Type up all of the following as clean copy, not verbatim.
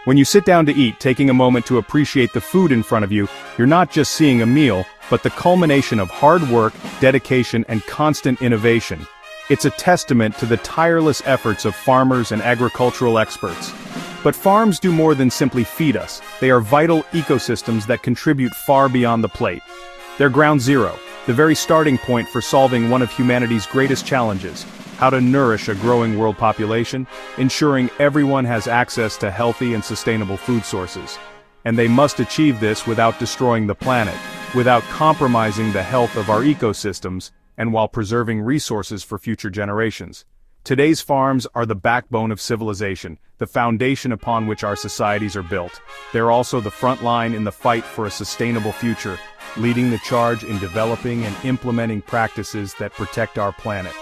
When you sit down to eat, taking a moment to appreciate the food in front of you, you're not just seeing a meal, but the culmination of hard work, dedication, and constant innovation. It's a testament to the tireless efforts of farmers and agricultural experts. But farms do more than simply feed us. They are vital ecosystems that contribute far beyond the plate. They're ground zero, the very starting point for solving one of humanity's greatest challenges: how to nourish a growing world population, ensuring everyone has access to healthy and sustainable food sources. And they must achieve this without destroying the planet, without compromising the health of our ecosystems, and while preserving resources for future generations. Today's farms are the backbone of civilization, the foundation upon which our societies are built. They're also the front line in the fight for a sustainable future, leading the charge in developing and implementing practices that protect our planet.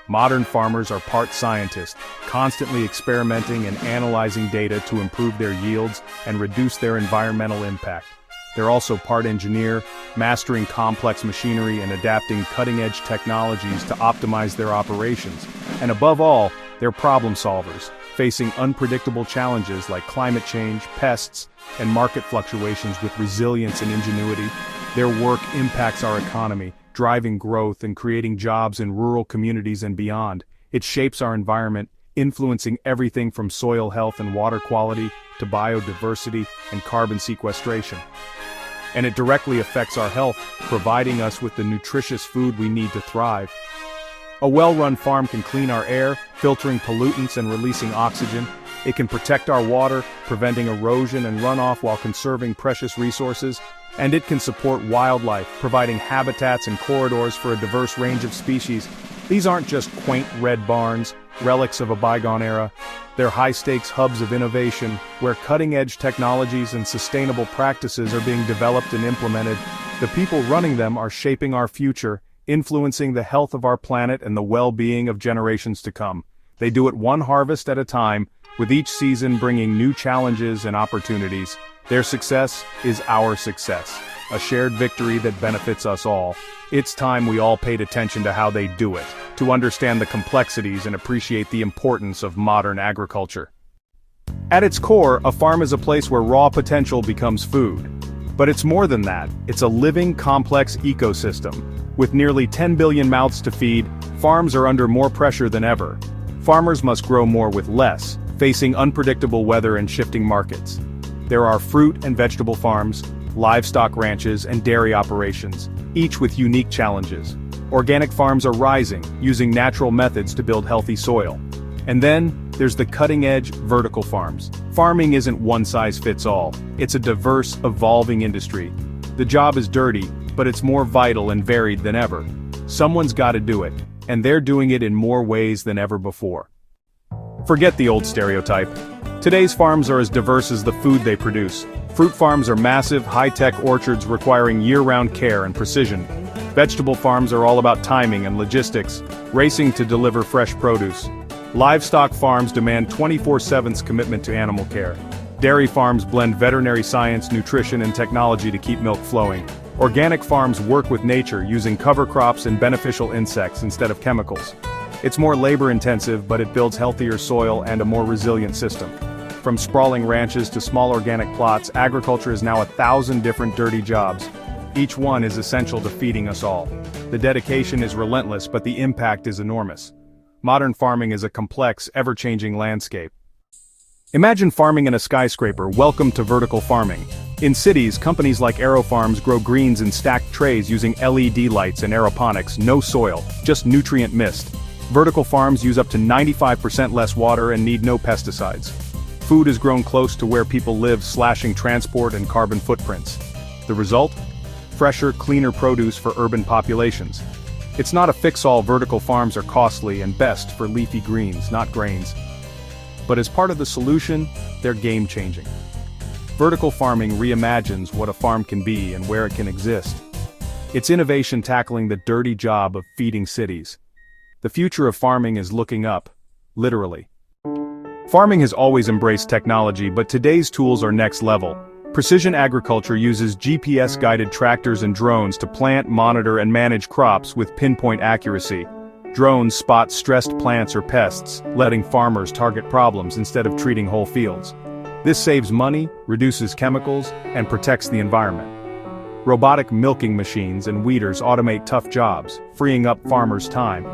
Modern farmers are part scientists, constantly experimenting and analyzing data to improve their yields and reduce their environmental impact. They're also part engineer, mastering complex machinery and adapting cutting-edge technologies to optimize their operations. And above all, they're problem solvers, facing unpredictable challenges like climate change, pests, and market fluctuations with resilience and ingenuity. Their work impacts our economy, driving growth and creating jobs in rural communities and beyond. It shapes our environment, influencing everything from soil health and water quality to biodiversity and carbon sequestration. And it directly affects our health, providing us with the nutritious food we need to thrive. A well-run farm can clean our air, filtering pollutants and releasing oxygen. It can protect our water, preventing erosion and runoff while conserving precious resources. And it can support wildlife, providing habitats and corridors for a diverse range of species. These aren't just quaint red barns, relics of a bygone era. They're high-stakes hubs of innovation, where cutting-edge technologies and sustainable practices are being developed and implemented. The people running them are shaping our future, influencing the health of our planet and the well-being of generations to come. They do it one harvest at a time, with each season bringing new challenges and opportunities. Their success is our success, a shared victory that benefits us all. It's time we all paid attention to how they do it, to understand the complexities and appreciate the importance of modern agriculture. At its core, a farm is a place where raw potential becomes food. But it's more than that. It's a living, complex ecosystem. With nearly 10 billion mouths to feed, farms are under more pressure than ever. Farmers must grow more with less, facing unpredictable weather and shifting markets. There are fruit and vegetable farms, livestock ranches, and dairy operations, each with unique challenges. Organic farms are rising, using natural methods to build healthy soil. And then, there's the cutting-edge vertical farms. Farming isn't one-size-fits-all. It's a diverse, evolving industry. The job is dirty, but it's more vital and varied than ever. Someone's got to do it, and they're doing it in more ways than ever before. Forget the old stereotype. Today's farms are as diverse as the food they produce. Fruit farms are massive, high-tech orchards requiring year-round care and precision. Vegetable farms are all about timing and logistics, racing to deliver fresh produce. Livestock farms demand 24/7 commitment to animal care. Dairy farms blend veterinary science, nutrition, and technology to keep milk flowing. Organic farms work with nature, using cover crops and beneficial insects instead of chemicals. It's more labor-intensive, but it builds healthier soil and a more resilient system. From sprawling ranches to small organic plots, agriculture is now 1,000 different dirty jobs. Each one is essential to feeding us all. The dedication is relentless, but the impact is enormous. Modern farming is a complex, ever-changing landscape. Imagine farming in a skyscraper. Welcome to vertical farming. In cities, companies like AeroFarms grow greens in stacked trays using LED lights and aeroponics, no soil, just nutrient mist. Vertical farms use up to 95% less water and need no pesticides. Food is grown close to where people live, slashing transport and carbon footprints. The result? Fresher, cleaner produce for urban populations. It's not a fix-all. Vertical farms are costly and best for leafy greens, not grains. But as part of the solution, they're game-changing. Vertical farming reimagines what a farm can be and where it can exist. It's innovation tackling the dirty job of feeding cities. The future of farming is looking up, literally. Farming has always embraced technology, but today's tools are next level. Precision agriculture uses GPS-guided tractors and drones to plant, monitor, and manage crops with pinpoint accuracy. Drones spot stressed plants or pests, letting farmers target problems instead of treating whole fields. This saves money, reduces chemicals, and protects the environment. Robotic milking machines and weeders automate tough jobs, freeing up farmers' time.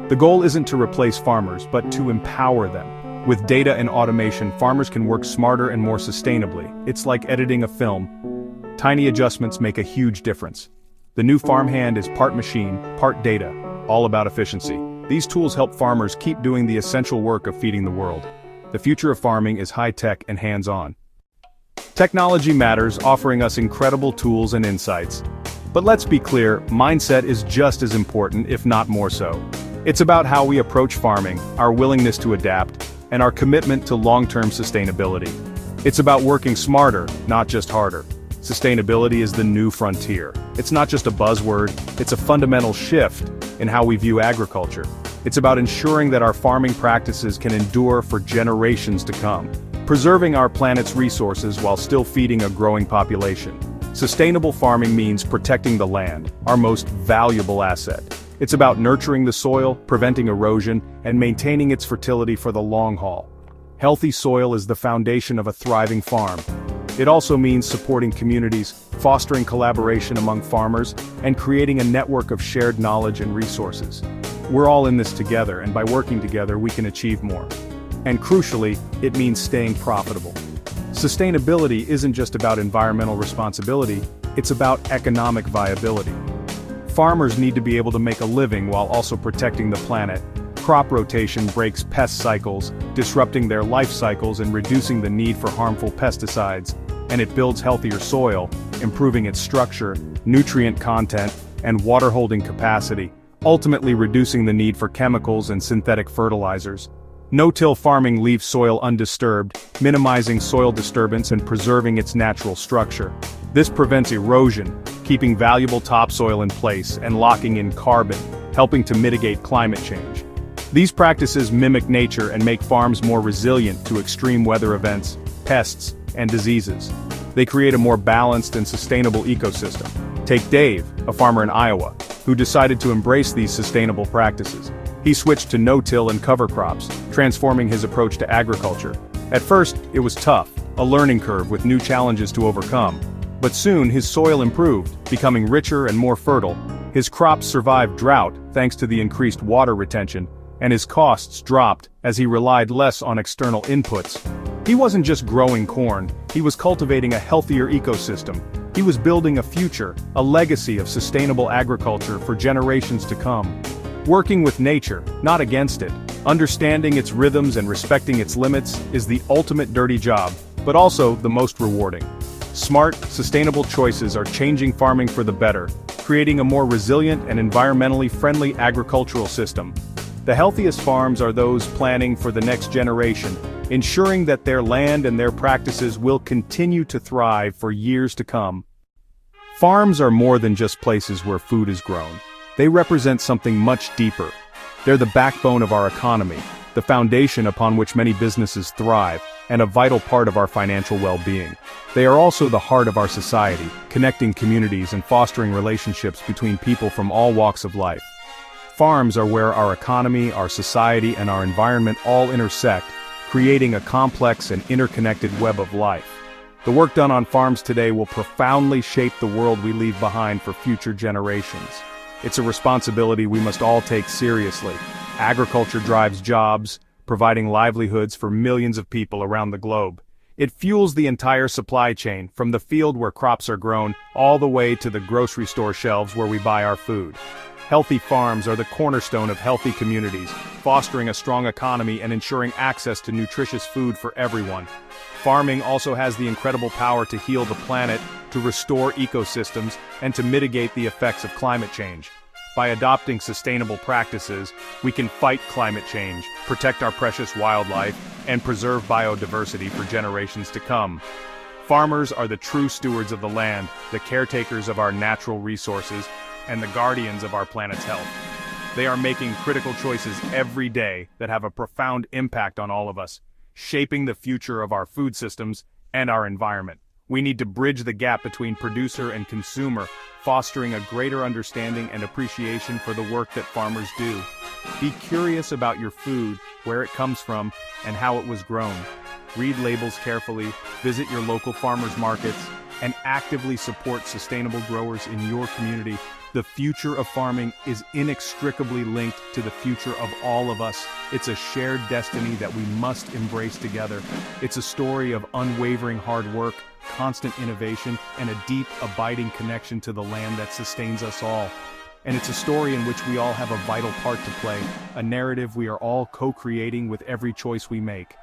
The goal isn't to replace farmers, but to empower them. With data and automation, farmers can work smarter and more sustainably. It's like editing a film. Tiny adjustments make a huge difference. The new farmhand is part machine, part data, all about efficiency. These tools help farmers keep doing the essential work of feeding the world. The future of farming is high-tech and hands-on. Technology matters, offering us incredible tools and insights. But let's be clear, mindset is just as important, if not more so. It's about how we approach farming, our willingness to adapt, and our commitment to long-term sustainability. It's about working smarter, not just harder. Sustainability is the new frontier. It's not just a buzzword, it's a fundamental shift in how we view agriculture. It's about ensuring that our farming practices can endure for generations to come, preserving our planet's resources while still feeding a growing population. Sustainable farming means protecting the land, our most valuable asset. It's about nurturing the soil, preventing erosion, and maintaining its fertility for the long haul. Healthy soil is the foundation of a thriving farm. It also means supporting communities, fostering collaboration among farmers, and creating a network of shared knowledge and resources. We're all in this together, and by working together we can achieve more. And crucially, it means staying profitable. Sustainability isn't just about environmental responsibility, it's about economic viability. Farmers need to be able to make a living while also protecting the planet. Crop rotation breaks pest cycles, disrupting their life cycles and reducing the need for harmful pesticides, and it builds healthier soil, improving its structure, nutrient content, and water-holding capacity, ultimately reducing the need for chemicals and synthetic fertilizers. No-till farming leaves soil undisturbed, minimizing soil disturbance and preserving its natural structure. This prevents erosion, keeping valuable topsoil in place and locking in carbon, helping to mitigate climate change. These practices mimic nature and make farms more resilient to extreme weather events, pests, and diseases. They create a more balanced and sustainable ecosystem. Take Dave, a farmer in Iowa, who decided to embrace these sustainable practices. He switched to no-till and cover crops, transforming his approach to agriculture. At first, it was tough, a learning curve with new challenges to overcome. But soon his soil improved, becoming richer and more fertile. His crops survived drought thanks to the increased water retention, and his costs dropped as he relied less on external inputs. He wasn't just growing corn, he was cultivating a healthier ecosystem. He was building a future, a legacy of sustainable agriculture for generations to come. Working with nature, not against it, understanding its rhythms and respecting its limits is the ultimate dirty job, but also the most rewarding. Smart, sustainable choices are changing farming for the better, creating a more resilient and environmentally friendly agricultural system. The healthiest farms are those planning for the next generation, ensuring that their land and their practices will continue to thrive for years to come. Farms are more than just places where food is grown. They represent something much deeper. They're the backbone of our economy, the foundation upon which many businesses thrive, and a vital part of our financial well-being. They are also the heart of our society, connecting communities and fostering relationships between people from all walks of life. Farms are where our economy, our society, and our environment all intersect, creating a complex and interconnected web of life. The work done on farms today will profoundly shape the world we leave behind for future generations. It's a responsibility we must all take seriously. Agriculture drives jobs, providing livelihoods for millions of people around the globe. It fuels the entire supply chain, from the field where crops are grown, all the way to the grocery store shelves where we buy our food. Healthy farms are the cornerstone of healthy communities, fostering a strong economy and ensuring access to nutritious food for everyone. Farming also has the incredible power to heal the planet, to restore ecosystems, and to mitigate the effects of climate change. By adopting sustainable practices, we can fight climate change, protect our precious wildlife, and preserve biodiversity for generations to come. Farmers are the true stewards of the land, the caretakers of our natural resources, and the guardians of our planet's health. They are making critical choices every day that have a profound impact on all of us, shaping the future of our food systems and our environment. We need to bridge the gap between producer and consumer, fostering a greater understanding and appreciation for the work that farmers do. Be curious about your food, where it comes from, and how it was grown. Read labels carefully, visit your local farmers markets, and actively support sustainable growers in your community. The future of farming is inextricably linked to the future of all of us. It's a shared destiny that we must embrace together. It's a story of unwavering hard work, constant innovation, and a deep, abiding connection to the land that sustains us all. And it's a story in which we all have a vital part to play, a narrative we are all co-creating with every choice we make.